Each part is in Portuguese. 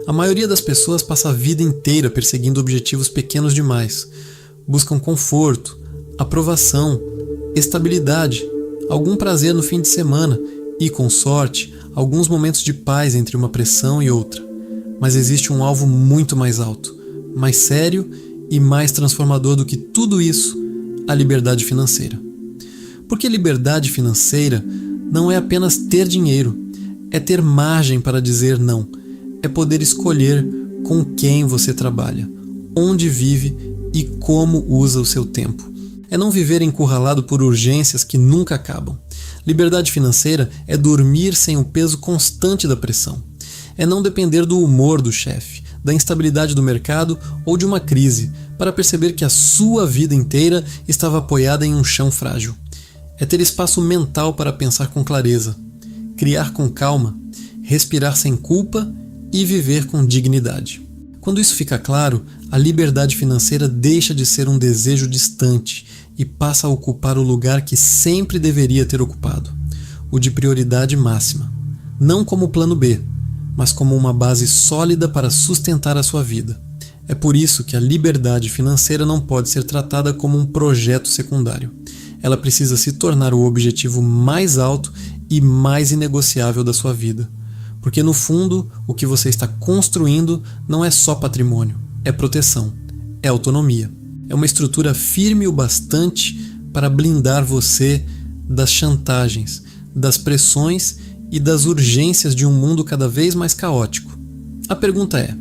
A maioria das pessoas passa a vida inteira perseguindo objetivos pequenos demais. Buscam conforto, aprovação, estabilidade, algum prazer no fim de semana e, com sorte, alguns momentos de paz entre uma pressão e outra. Mas existe um alvo muito mais alto, mais sério e mais transformador do que tudo isso, a liberdade financeira. Porque liberdade financeira não é apenas ter dinheiro, é ter margem para dizer não, é poder escolher com quem você trabalha, onde vive e como usa o seu tempo. É não viver encurralado por urgências que nunca acabam. Liberdade financeira é dormir sem o peso constante da pressão. É não depender do humor do chefe, da instabilidade do mercado ou de uma crise, para perceber que a sua vida inteira estava apoiada em um chão frágil. É ter espaço mental para pensar com clareza, criar com calma, respirar sem culpa e viver com dignidade. Quando isso fica claro, a liberdade financeira deixa de ser um desejo distante e passa a ocupar o lugar que sempre deveria ter ocupado, o de prioridade máxima. Não como plano B, mas como uma base sólida para sustentar a sua vida. É por isso que a liberdade financeira não pode ser tratada como um projeto secundário. Ela precisa se tornar o objetivo mais alto e mais inegociável da sua vida. Porque no fundo, o que você está construindo não é só patrimônio, é proteção, é autonomia. É uma estrutura firme o bastante para blindar você das chantagens, das pressões e das urgências de um mundo cada vez mais caótico. A pergunta é: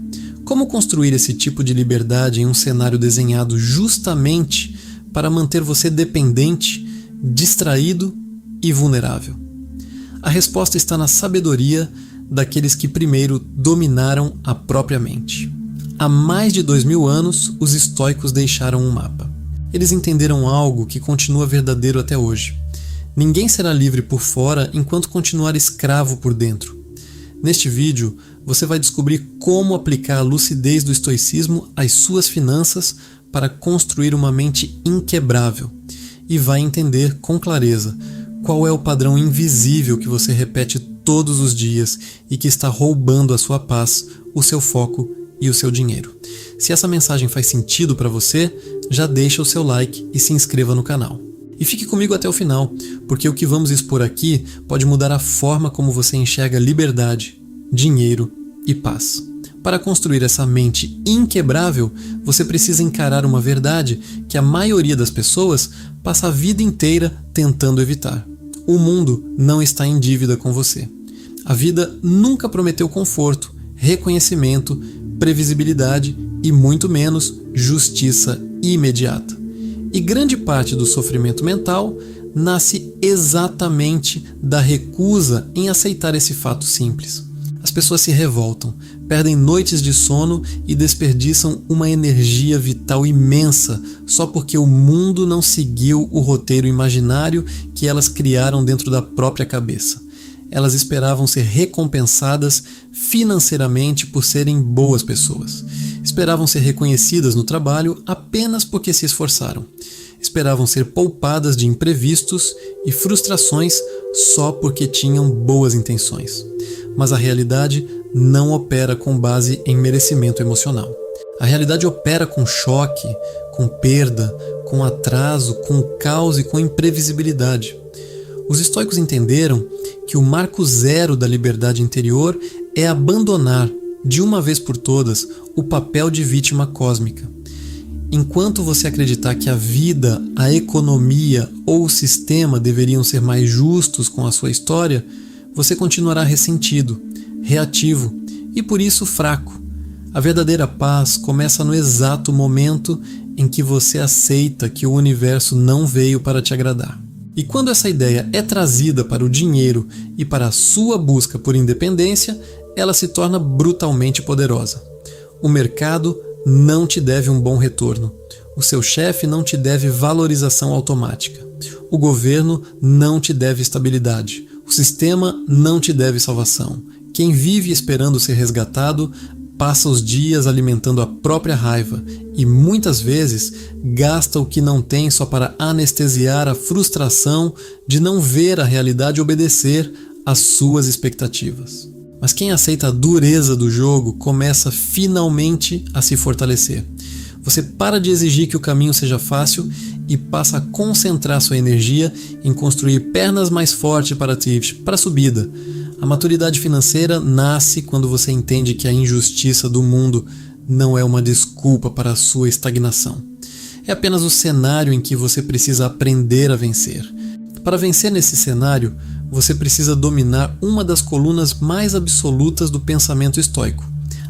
como construir esse tipo de liberdade em um cenário desenhado justamente para manter você dependente, distraído e vulnerável? A resposta está na sabedoria daqueles que primeiro dominaram a própria mente. Há mais de 2000 anos, os estoicos deixaram um mapa. Eles entenderam algo que continua verdadeiro até hoje. Ninguém será livre por fora enquanto continuar escravo por dentro. Neste vídeo, você vai descobrir como aplicar a lucidez do estoicismo às suas finanças para construir uma mente inquebrável e vai entender com clareza qual é o padrão invisível que você repete todos os dias e que está roubando a sua paz, o seu foco e o seu dinheiro. Se essa mensagem faz sentido para você, já deixa o seu like e se inscreva no canal. E fique comigo até o final, porque o que vamos expor aqui pode mudar a forma como você enxerga liberdade, dinheiro e paz. Para construir essa mente inquebrável, você precisa encarar uma verdade que a maioria das pessoas passa a vida inteira tentando evitar. O mundo não está em dívida com você. A vida nunca prometeu conforto, reconhecimento, previsibilidade e muito menos justiça imediata. E grande parte do sofrimento mental nasce exatamente da recusa em aceitar esse fato simples. As pessoas se revoltam, perdem noites de sono e desperdiçam uma energia vital imensa só porque o mundo não seguiu o roteiro imaginário que elas criaram dentro da própria cabeça. Elas esperavam ser recompensadas financeiramente por serem boas pessoas. Esperavam ser reconhecidas no trabalho apenas porque se esforçaram. Esperavam ser poupadas de imprevistos e frustrações só porque tinham boas intenções. Mas a realidade não opera com base em merecimento emocional. A realidade opera com choque, com perda, com atraso, com caos e com imprevisibilidade. Os estoicos entenderam que o marco zero da liberdade interior é abandonar, de uma vez por todas, o papel de vítima cósmica. Enquanto você acreditar que a vida, a economia ou o sistema deveriam ser mais justos com a sua história, você continuará ressentido, reativo e por isso fraco. A verdadeira paz começa no exato momento em que você aceita que o universo não veio para te agradar. E quando essa ideia é trazida para o dinheiro e para a sua busca por independência, ela se torna brutalmente poderosa. O mercado não te deve um bom retorno. O seu chefe não te deve valorização automática. O governo não te deve estabilidade. O sistema não te deve salvação. Quem vive esperando ser resgatado passa os dias alimentando a própria raiva e muitas vezes gasta o que não tem só para anestesiar a frustração de não ver a realidade obedecer às suas expectativas. Mas quem aceita a dureza do jogo começa finalmente a se fortalecer. Você para de exigir que o caminho seja fácil e passa a concentrar sua energia em construir pernas mais fortes para a subida. A maturidade financeira nasce quando você entende que a injustiça do mundo não é uma desculpa para a sua estagnação. É apenas o cenário em que você precisa aprender a vencer. Para vencer nesse cenário, você precisa dominar uma das colunas mais absolutas do pensamento estoico: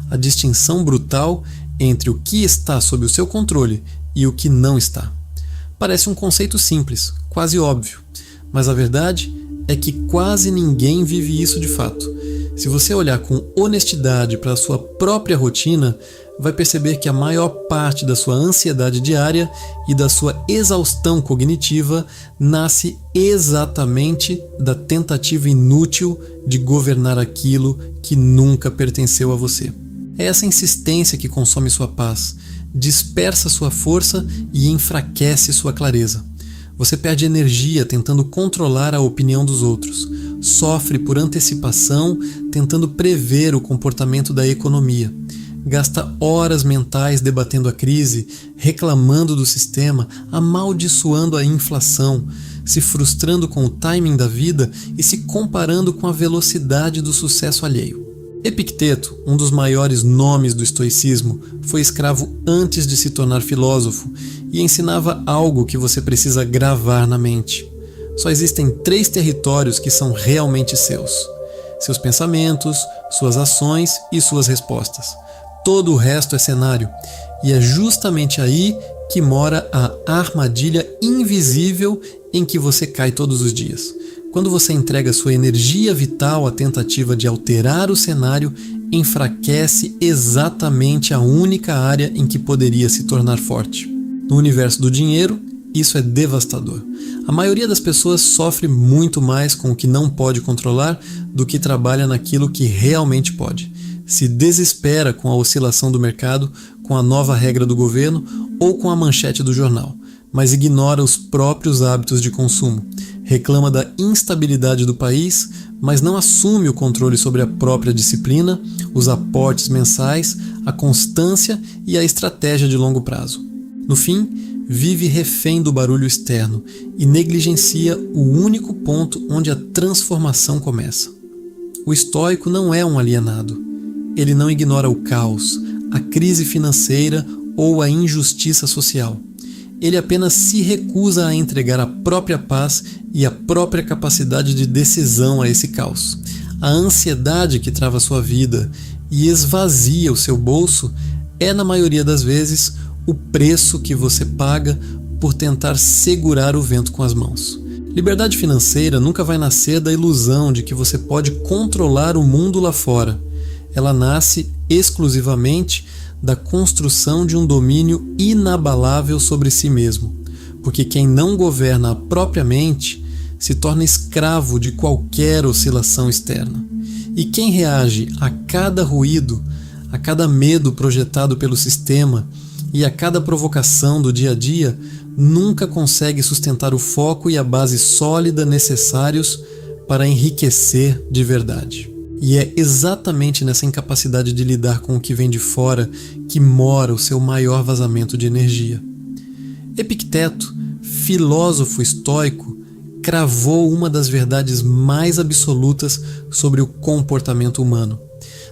a distinção brutal entre o que está sob o seu controle e o que não está. Parece um conceito simples, quase óbvio, mas a verdade é que quase ninguém vive isso de fato. Se você olhar com honestidade para a sua própria rotina, vai perceber que a maior parte da sua ansiedade diária e da sua exaustão cognitiva nasce exatamente da tentativa inútil de governar aquilo que nunca pertenceu a você. É essa insistência que consome sua paz, dispersa sua força e enfraquece sua clareza. Você perde energia tentando controlar a opinião dos outros, sofre por antecipação tentando prever o comportamento da economia, gasta horas mentais debatendo a crise, reclamando do sistema, amaldiçoando a inflação, se frustrando com o timing da vida e se comparando com a velocidade do sucesso alheio. Epicteto, um dos maiores nomes do estoicismo, foi escravo antes de se tornar filósofo e ensinava algo que você precisa gravar na mente. Só existem 3 territórios que são realmente seus: seus pensamentos, suas ações e suas respostas. Todo o resto é cenário, e é justamente aí que mora a armadilha invisível em que você cai todos os dias. Quando você entrega sua energia vital à tentativa de alterar o cenário, enfraquece exatamente a única área em que poderia se tornar forte. No universo do dinheiro, isso é devastador. A maioria das pessoas sofre muito mais com o que não pode controlar do que trabalha naquilo que realmente pode. Se desespera com a oscilação do mercado, com a nova regra do governo ou com a manchete do jornal, mas ignora os próprios hábitos de consumo. Reclama da instabilidade do país, mas não assume o controle sobre a própria disciplina, os aportes mensais, a constância e a estratégia de longo prazo. No fim, vive refém do barulho externo e negligencia o único ponto onde a transformação começa. O estoico não é um alienado. Ele não ignora o caos, a crise financeira ou a injustiça social. Ele apenas se recusa a entregar a própria paz e a própria capacidade de decisão a esse caos. A ansiedade que trava sua vida e esvazia o seu bolso é, na maioria das vezes, o preço que você paga por tentar segurar o vento com as mãos. Liberdade financeira nunca vai nascer da ilusão de que você pode controlar o mundo lá fora. Ela nasce exclusivamente da construção de um domínio inabalável sobre si mesmo, porque quem não governa a própria mente se torna escravo de qualquer oscilação externa. E quem reage a cada ruído, a cada medo projetado pelo sistema e a cada provocação do dia a dia, nunca consegue sustentar o foco e a base sólida necessários para enriquecer de verdade. E é exatamente nessa incapacidade de lidar com o que vem de fora que mora o seu maior vazamento de energia. Epicteto, filósofo estoico, cravou uma das verdades mais absolutas sobre o comportamento humano.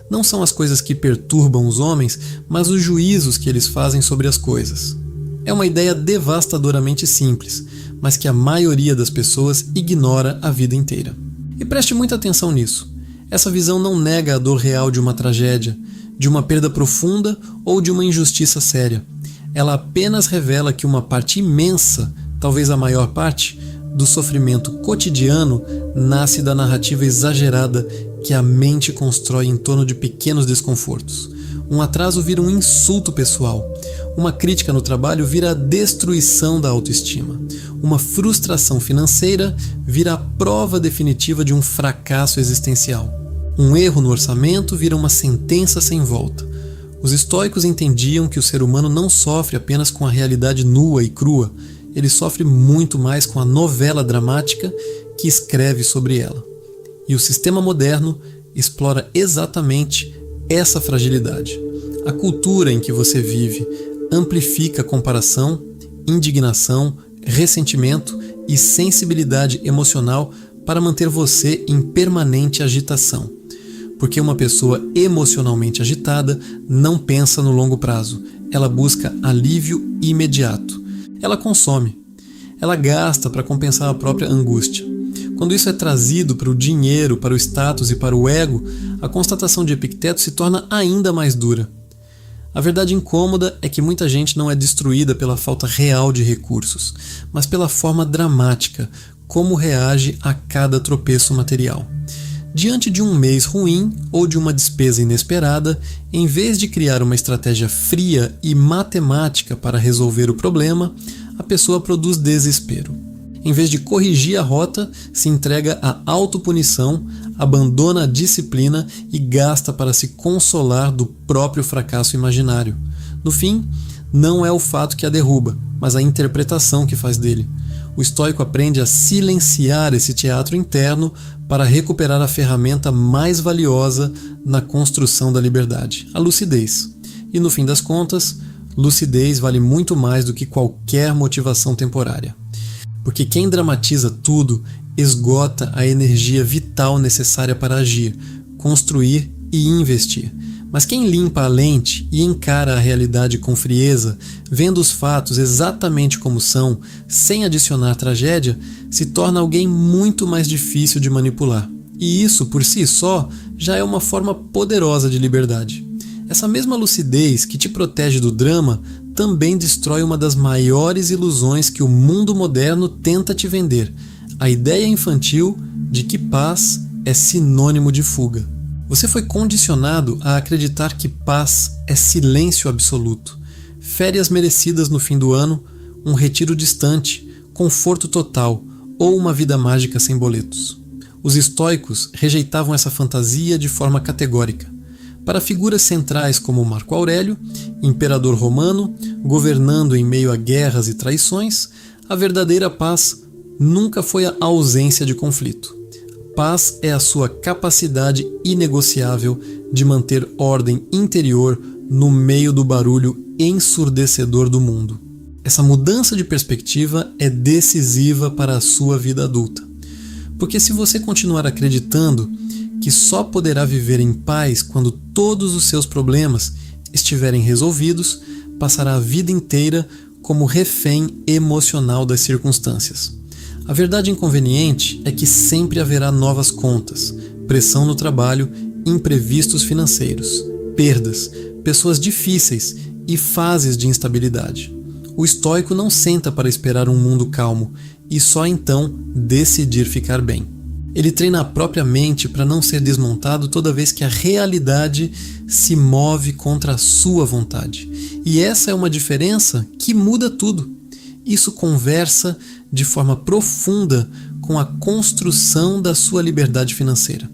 Não são as coisas que perturbam os homens, mas os juízos que eles fazem sobre as coisas. É uma ideia devastadoramente simples, mas que a maioria das pessoas ignora a vida inteira. E preste muita atenção nisso. Essa visão não nega a dor real de uma tragédia, de uma perda profunda ou de uma injustiça séria. Ela apenas revela que uma parte imensa, talvez a maior parte, do sofrimento cotidiano nasce da narrativa exagerada que a mente constrói em torno de pequenos desconfortos. Um atraso vira um insulto pessoal. Uma crítica no trabalho vira a destruição da autoestima. Uma frustração financeira vira a prova definitiva de um fracasso existencial. Um erro no orçamento vira uma sentença sem volta. Os estoicos entendiam que o ser humano não sofre apenas com a realidade nua e crua, ele sofre muito mais com a novela dramática que escreve sobre ela. E o sistema moderno explora exatamente essa fragilidade. A cultura em que você vive amplifica comparação, indignação, ressentimento e sensibilidade emocional para manter você em permanente agitação. Porque uma pessoa emocionalmente agitada não pensa no longo prazo, ela busca alívio imediato. Ela consome, ela gasta para compensar a própria angústia. Quando isso é trazido para o dinheiro, para o status e para o ego, a constatação de Epicteto se torna ainda mais dura. A verdade incômoda é que muita gente não é destruída pela falta real de recursos, mas pela forma dramática, como reage a cada tropeço material. Diante de um mês ruim ou de uma despesa inesperada, em vez de criar uma estratégia fria e matemática para resolver o problema, a pessoa produz desespero. Em vez de corrigir a rota, se entrega à autopunição, abandona a disciplina e gasta para se consolar do próprio fracasso imaginário. No fim, não é o fato que a derruba, mas a interpretação que faz dele. O estoico aprende a silenciar esse teatro interno para recuperar a ferramenta mais valiosa na construção da liberdade, a lucidez. E no fim das contas, lucidez vale muito mais do que qualquer motivação temporária. Porque quem dramatiza tudo esgota a energia vital necessária para agir, construir e investir. Mas quem limpa a lente e encara a realidade com frieza, vendo os fatos exatamente como são, sem adicionar tragédia, se torna alguém muito mais difícil de manipular. E isso, por si só, já é uma forma poderosa de liberdade. Essa mesma lucidez que te protege do drama também destrói uma das maiores ilusões que o mundo moderno tenta te vender: a ideia infantil de que paz é sinônimo de fuga. Você foi condicionado a acreditar que paz é silêncio absoluto, férias merecidas no fim do ano, um retiro distante, conforto total ou uma vida mágica sem boletos. Os estoicos rejeitavam essa fantasia de forma categórica. Para figuras centrais como Marco Aurélio, imperador romano, governando em meio a guerras e traições, a verdadeira paz nunca foi a ausência de conflito. Paz é a sua capacidade inegociável de manter ordem interior no meio do barulho ensurdecedor do mundo. Essa mudança de perspectiva é decisiva para a sua vida adulta. Porque se você continuar acreditando que só poderá viver em paz quando todos os seus problemas estiverem resolvidos, passará a vida inteira como refém emocional das circunstâncias. A verdade inconveniente é que sempre haverá novas contas, pressão no trabalho, imprevistos financeiros, perdas, pessoas difíceis e fases de instabilidade. O estoico não senta para esperar um mundo calmo e só então decidir ficar bem. Ele treina a própria mente para não ser desmontado toda vez que a realidade se move contra a sua vontade. E essa é uma diferença que muda tudo. Isso conversa de forma profunda com a construção da sua liberdade financeira.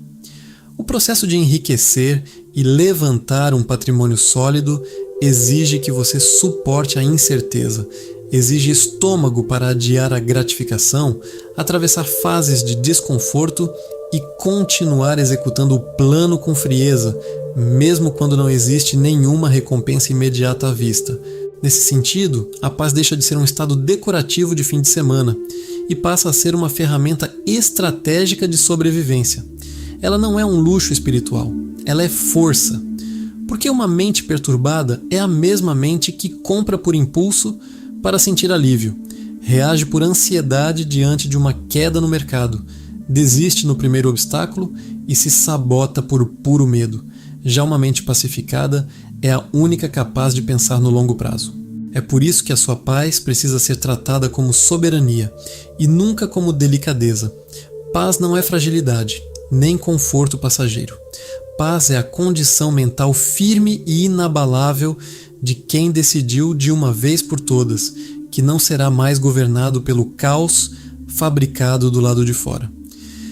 O processo de enriquecer e levantar um patrimônio sólido exige que você suporte a incerteza, exige estômago para adiar a gratificação, atravessar fases de desconforto e continuar executando o plano com frieza, mesmo quando não existe nenhuma recompensa imediata à vista. Nesse sentido, a paz deixa de ser um estado decorativo de fim de semana e passa a ser uma ferramenta estratégica de sobrevivência. Ela não é um luxo espiritual, ela é força. Porque uma mente perturbada é a mesma mente que compra por impulso para sentir alívio, reage por ansiedade diante de uma queda no mercado, desiste no primeiro obstáculo e se sabota por puro medo. Já uma mente pacificada é a única capaz de pensar no longo prazo. É por isso que a sua paz precisa ser tratada como soberania e nunca como delicadeza. Paz não é fragilidade, nem conforto passageiro. Paz é a condição mental firme e inabalável de quem decidiu de uma vez por todas que não será mais governado pelo caos fabricado do lado de fora.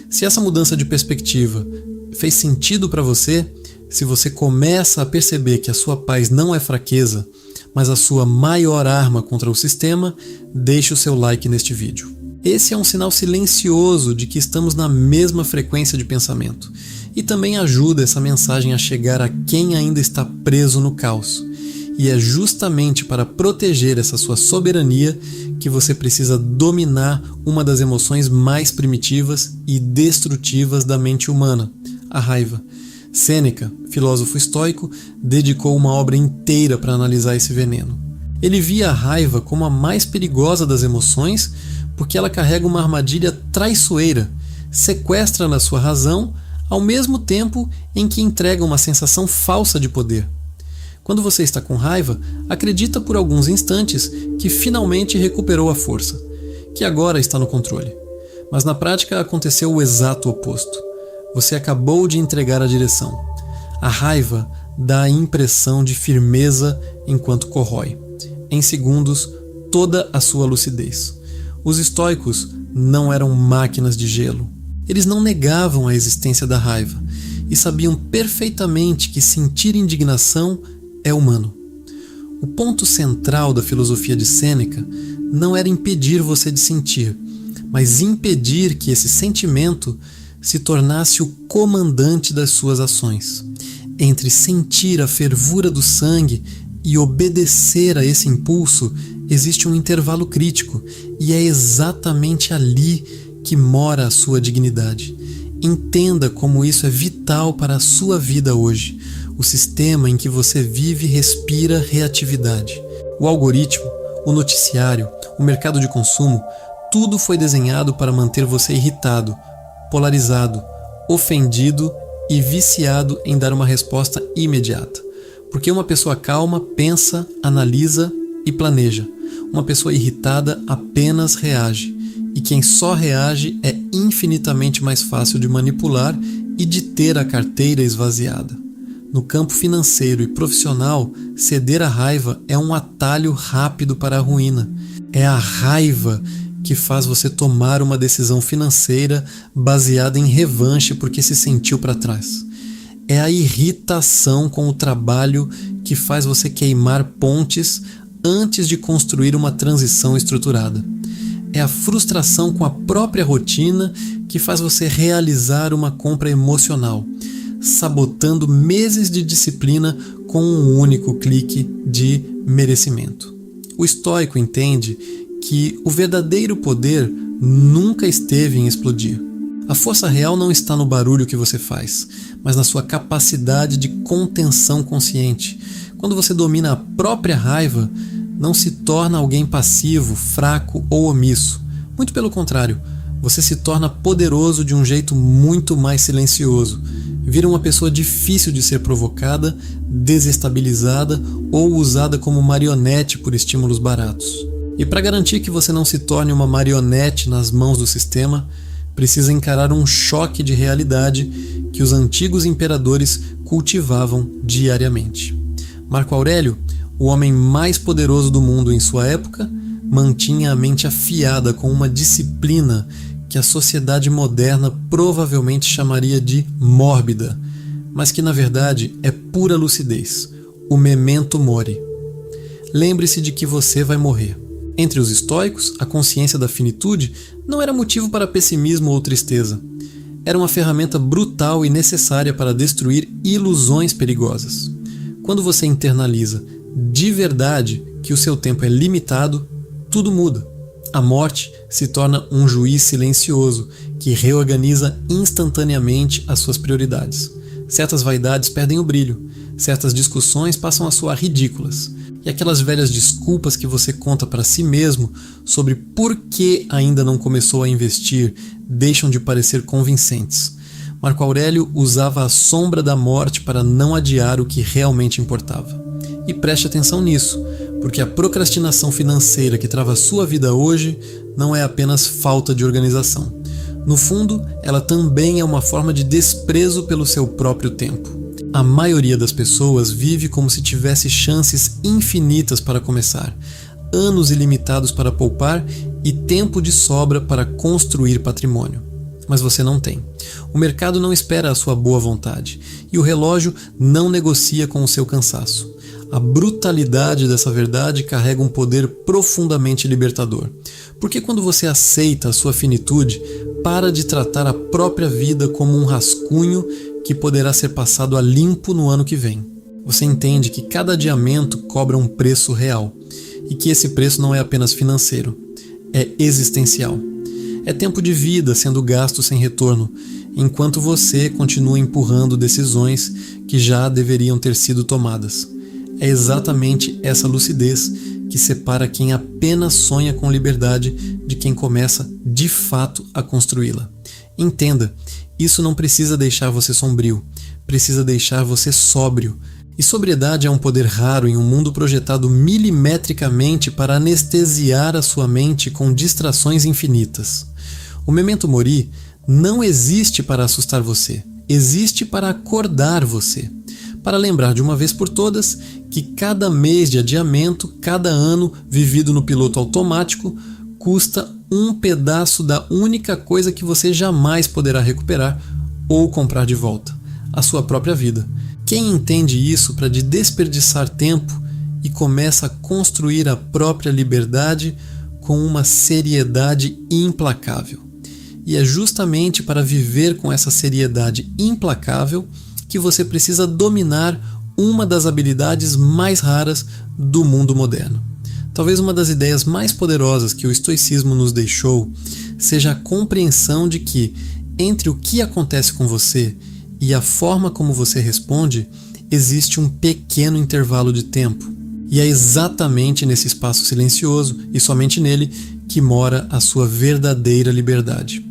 Se essa mudança de perspectiva fez sentido para você, se você começa a perceber que a sua paz não é fraqueza, mas a sua maior arma contra o sistema, deixe o seu like neste vídeo. Esse é um sinal silencioso de que estamos na mesma frequência de pensamento, e também ajuda essa mensagem a chegar a quem ainda está preso no caos. E é justamente para proteger essa sua soberania que você precisa dominar uma das emoções mais primitivas e destrutivas da mente humana, a raiva. Sêneca, filósofo estoico, dedicou uma obra inteira para analisar esse veneno. Ele via a raiva como a mais perigosa das emoções porque ela carrega uma armadilha traiçoeira, sequestra na sua razão, ao mesmo tempo em que entrega uma sensação falsa de poder. Quando você está com raiva, acredita por alguns instantes que finalmente recuperou a força, que agora está no controle. Mas na prática aconteceu o exato oposto. Você acabou de entregar a direção. A raiva dá a impressão de firmeza enquanto corrói. Em segundos, toda a sua lucidez. Os estoicos não eram máquinas de gelo. Eles não negavam a existência da raiva e sabiam perfeitamente que sentir indignação é humano. O ponto central da filosofia de Sêneca não era impedir você de sentir, mas impedir que esse sentimento se tornasse o comandante das suas ações. Entre sentir a fervura do sangue e obedecer a esse impulso, existe um intervalo crítico, e é exatamente ali que mora a sua dignidade. Entenda como isso é vital para a sua vida hoje, o sistema em que você vive respira reatividade. O algoritmo, o noticiário, o mercado de consumo, tudo foi desenhado para manter você irritado, polarizado, ofendido e viciado em dar uma resposta imediata. Porque uma pessoa calma pensa, analisa e planeja. Uma pessoa irritada apenas reage. E quem só reage é infinitamente mais fácil de manipular e de ter a carteira esvaziada. No campo financeiro e profissional, ceder à raiva é um atalho rápido para a ruína. É a raiva que faz você tomar uma decisão financeira baseada em revanche porque se sentiu para trás. É a irritação com o trabalho que faz você queimar pontes antes de construir uma transição estruturada. É a frustração com a própria rotina que faz você realizar uma compra emocional, sabotando meses de disciplina com um único clique de merecimento. O estoico entende que o verdadeiro poder nunca esteve em explodir. A força real não está no barulho que você faz, mas na sua capacidade de contenção consciente. Quando você domina a própria raiva, não se torna alguém passivo, fraco ou omisso. Muito pelo contrário, você se torna poderoso de um jeito muito mais silencioso. Vira uma pessoa difícil de ser provocada, desestabilizada ou usada como marionete por estímulos baratos. E para garantir que você não se torne uma marionete nas mãos do sistema, precisa encarar um choque de realidade que os antigos imperadores cultivavam diariamente. Marco Aurélio, o homem mais poderoso do mundo em sua época, mantinha a mente afiada com uma disciplina que a sociedade moderna provavelmente chamaria de mórbida, mas que na verdade é pura lucidez, o memento mori. Lembre-se de que você vai morrer. Entre os estoicos, a consciência da finitude não era motivo para pessimismo ou tristeza. Era uma ferramenta brutal e necessária para destruir ilusões perigosas. Quando você internaliza de verdade que o seu tempo é limitado, tudo muda. A morte se torna um juiz silencioso que reorganiza instantaneamente as suas prioridades. Certas vaidades perdem o brilho, certas discussões passam a soar ridículas, e aquelas velhas desculpas que você conta para si mesmo sobre por que ainda não começou a investir deixam de parecer convincentes. Marco Aurélio usava a sombra da morte para não adiar o que realmente importava. E preste atenção nisso, porque a procrastinação financeira que trava a sua vida hoje não é apenas falta de organização. No fundo, ela também é uma forma de desprezo pelo seu próprio tempo. A maioria das pessoas vive como se tivesse chances infinitas para começar, anos ilimitados para poupar e tempo de sobra para construir patrimônio. Mas você não tem. O mercado não espera a sua boa vontade e o relógio não negocia com o seu cansaço. A brutalidade dessa verdade carrega um poder profundamente libertador, Porque quando você aceita a sua finitude, para de tratar a própria vida como um rascunho que poderá ser passado a limpo no ano que vem. Você entende que cada adiamento cobra um preço real e que esse preço não é apenas financeiro, é existencial. É tempo de vida sendo gasto sem retorno, enquanto você continua empurrando decisões que já deveriam ter sido tomadas. É exatamente essa lucidez que separa quem apenas sonha com liberdade de quem começa de fato a construí-la. Entenda, isso não precisa deixar você sombrio, precisa deixar você sóbrio. E sobriedade é um poder raro em um mundo projetado milimetricamente para anestesiar a sua mente com distrações infinitas. O memento mori não existe para assustar você, existe para acordar você, para lembrar de uma vez por todas que cada mês de adiamento, cada ano vivido no piloto automático, custa um pedaço da única coisa que você jamais poderá recuperar ou comprar de volta, a sua própria vida. Quem entende isso para de desperdiçar tempo e começa a construir a própria liberdade com uma seriedade implacável. E é justamente para viver com essa seriedade implacável que você precisa dominar uma das habilidades mais raras do mundo moderno. Talvez uma das ideias mais poderosas que o estoicismo nos deixou seja a compreensão de que, entre o que acontece com você e a forma como você responde, existe um pequeno intervalo de tempo. E é exatamente nesse espaço silencioso, e somente nele, que mora a sua verdadeira liberdade.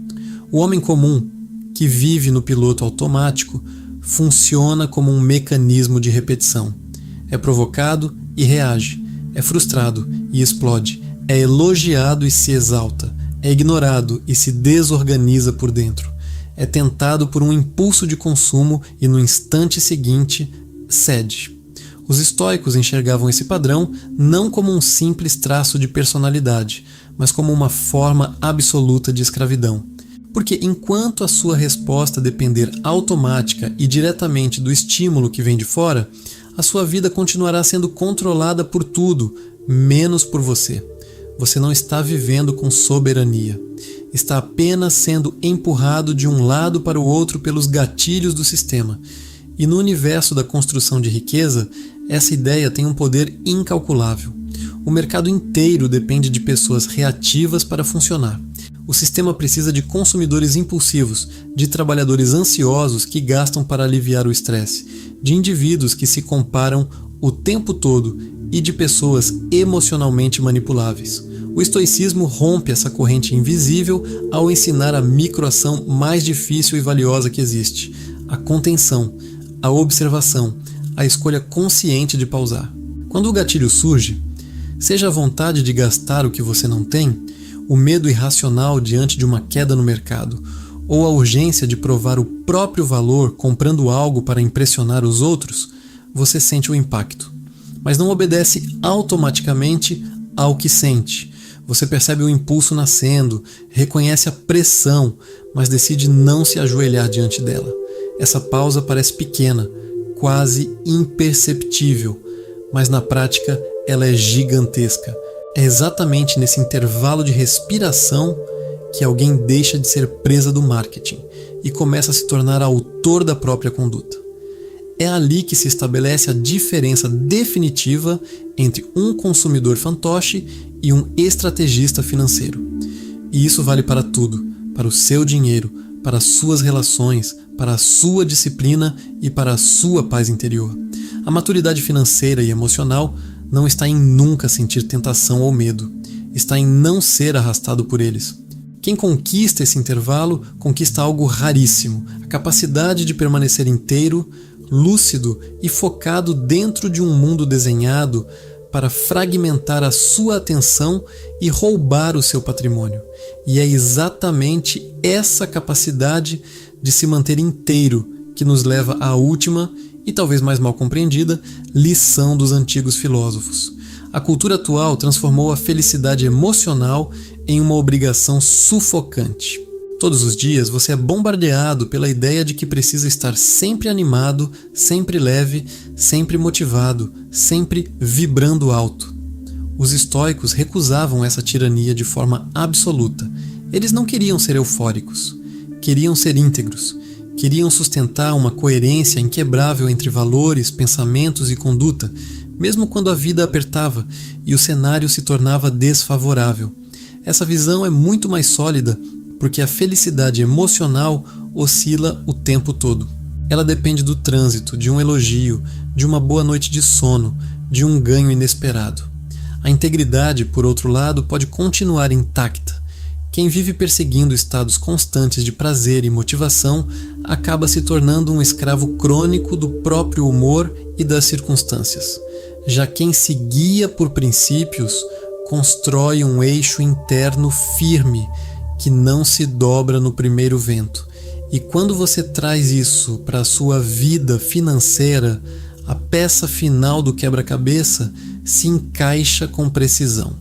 O homem comum, que vive no piloto automático, funciona como um mecanismo de repetição. É provocado e reage, é frustrado e explode, é elogiado e se exalta, é ignorado e se desorganiza por dentro, é tentado por um impulso de consumo e no instante seguinte cede. Os estoicos enxergavam esse padrão não como um simples traço de personalidade, mas como uma forma absoluta de escravidão. Porque enquanto a sua resposta depender automática e diretamente do estímulo que vem de fora, a sua vida continuará sendo controlada por tudo, menos por você. Você não está vivendo com soberania. Está apenas sendo empurrado de um lado para o outro pelos gatilhos do sistema. E no universo da construção de riqueza, essa ideia tem um poder incalculável. O mercado inteiro depende de pessoas reativas para funcionar. O sistema precisa de consumidores impulsivos, de trabalhadores ansiosos que gastam para aliviar o estresse, de indivíduos que se comparam o tempo todo e de pessoas emocionalmente manipuláveis. O estoicismo rompe essa corrente invisível ao ensinar a microação mais difícil e valiosa que existe: a contenção, a observação, a escolha consciente de pausar. Quando o gatilho surge, seja a vontade de gastar o que você não tem, o medo irracional diante de uma queda no mercado, ou a urgência de provar o próprio valor comprando algo para impressionar os outros, você sente o impacto. Mas não obedece automaticamente ao que sente. Você percebe o impulso nascendo, reconhece a pressão, mas decide não se ajoelhar diante dela. Essa pausa parece pequena, quase imperceptível, mas na prática ela é gigantesca. É exatamente nesse intervalo de respiração que alguém deixa de ser presa do marketing e começa a se tornar autor da própria conduta. É ali que se estabelece a diferença definitiva entre um consumidor fantoche e um estrategista financeiro. E isso vale para tudo, para o seu dinheiro, para as suas relações, para a sua disciplina e para a sua paz interior. A maturidade financeira e emocional não está em nunca sentir tentação ou medo, está em não ser arrastado por eles. Quem conquista esse intervalo conquista algo raríssimo: a capacidade de permanecer inteiro, lúcido e focado dentro de um mundo desenhado para fragmentar a sua atenção e roubar o seu patrimônio. E é exatamente essa capacidade de se manter inteiro que nos leva à última, e talvez mais mal compreendida, lição dos antigos filósofos. A cultura atual transformou a felicidade emocional em uma obrigação sufocante. Todos os dias você é bombardeado pela ideia de que precisa estar sempre animado, sempre leve, sempre motivado, sempre vibrando alto. Os estoicos recusavam essa tirania de forma absoluta. Eles não queriam ser eufóricos, queriam ser íntegros, queriam sustentar uma coerência inquebrável entre valores, pensamentos e conduta, mesmo quando a vida apertava e o cenário se tornava desfavorável. Essa visão é muito mais sólida porque a felicidade emocional oscila o tempo todo. Ela depende do trânsito, de um elogio, de uma boa noite de sono, de um ganho inesperado. A integridade, por outro lado, pode continuar intacta. Quem vive perseguindo estados constantes de prazer e motivação acaba se tornando um escravo crônico do próprio humor e das circunstâncias. Já quem se guia por princípios constrói um eixo interno firme que não se dobra no primeiro vento. E quando você traz isso para a sua vida financeira, a peça final do quebra-cabeça se encaixa com precisão.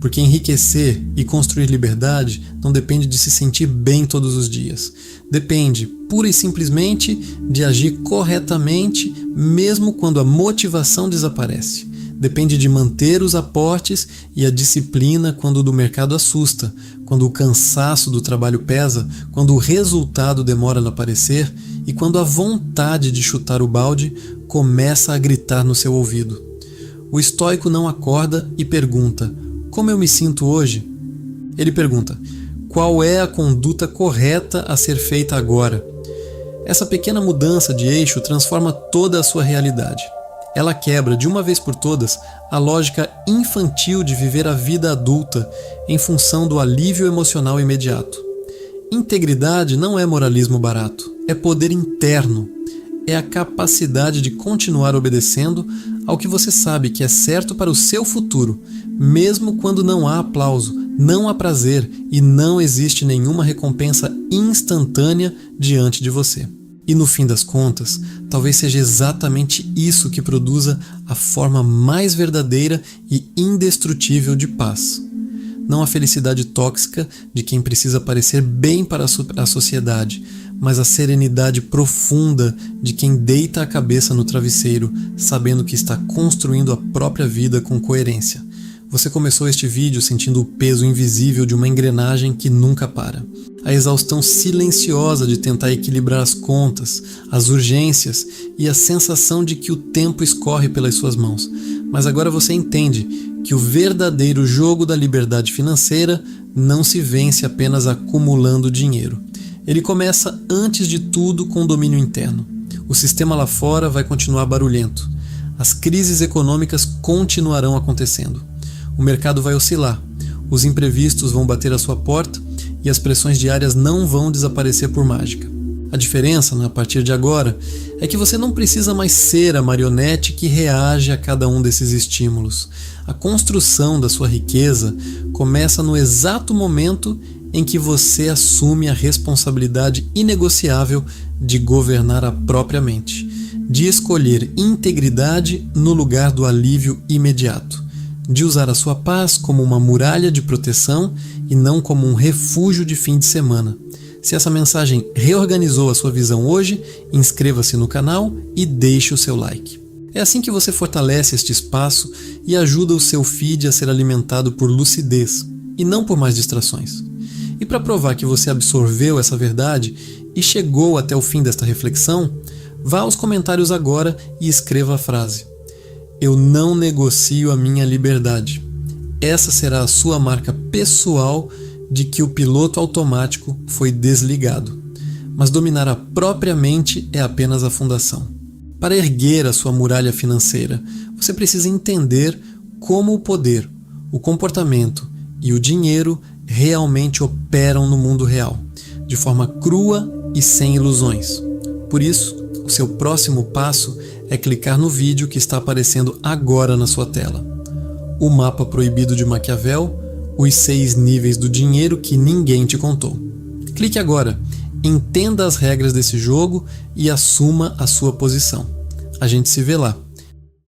Porque enriquecer e construir liberdade não depende de se sentir bem todos os dias. Depende, pura e simplesmente, de agir corretamente, mesmo quando a motivação desaparece. Depende de manter os aportes e a disciplina quando o do mercado assusta, quando o cansaço do trabalho pesa, quando o resultado demora a aparecer e quando a vontade de chutar o balde começa a gritar no seu ouvido. O estoico não acorda e pergunta: como eu me sinto hoje? Ele pergunta: qual é a conduta correta a ser feita agora? Essa pequena mudança de eixo transforma toda a sua realidade. Ela quebra, de uma vez por todas, a lógica infantil de viver a vida adulta em função do alívio emocional imediato. Integridade não é moralismo barato, é poder interno. É a capacidade de continuar obedecendo ao que você sabe que é certo para o seu futuro, mesmo quando não há aplauso, não há prazer e não existe nenhuma recompensa instantânea diante de você. E no fim das contas, talvez seja exatamente isso que produza a forma mais verdadeira e indestrutível de paz. Não a felicidade tóxica de quem precisa parecer bem para a sociedade, mas a serenidade profunda de quem deita a cabeça no travesseiro, sabendo que está construindo a própria vida com coerência. Você começou este vídeo sentindo o peso invisível de uma engrenagem que nunca para. A exaustão silenciosa de tentar equilibrar as contas, as urgências e a sensação de que o tempo escorre pelas suas mãos. Mas agora você entende que o verdadeiro jogo da liberdade financeira não se vence apenas acumulando dinheiro. Ele começa antes de tudo com domínio interno. O sistema lá fora vai continuar barulhento. As crises econômicas continuarão acontecendo. O mercado vai oscilar. Os imprevistos vão bater à sua porta e as pressões diárias não vão desaparecer por mágica. A diferença, a partir de agora, é que você não precisa mais ser a marionete que reage a cada um desses estímulos. A construção da sua riqueza começa no exato momento em que você assume a responsabilidade inegociável de governar a própria mente, de escolher integridade no lugar do alívio imediato, de usar a sua paz como uma muralha de proteção e não como um refúgio de fim de semana. Se essa mensagem reorganizou a sua visão hoje, inscreva-se no canal e deixe o seu like. É assim que você fortalece este espaço e ajuda o seu feed a ser alimentado por lucidez e não por mais distrações. E para provar que você absorveu essa verdade e chegou até o fim desta reflexão, vá aos comentários agora e escreva a frase: eu não negocio a minha liberdade. Essa será a sua marca pessoal de que o piloto automático foi desligado. Mas dominar a própria mente é apenas a fundação. Para erguer a sua muralha financeira, você precisa entender como o poder, o comportamento e o dinheiro realmente operam no mundo real, de forma crua e sem ilusões. Por isso, o seu próximo passo é clicar no vídeo que está aparecendo agora na sua tela. O mapa proibido de Maquiavel, os 6 níveis do dinheiro que ninguém te contou. Clique agora, entenda as regras desse jogo e assuma a sua posição. A gente se vê lá.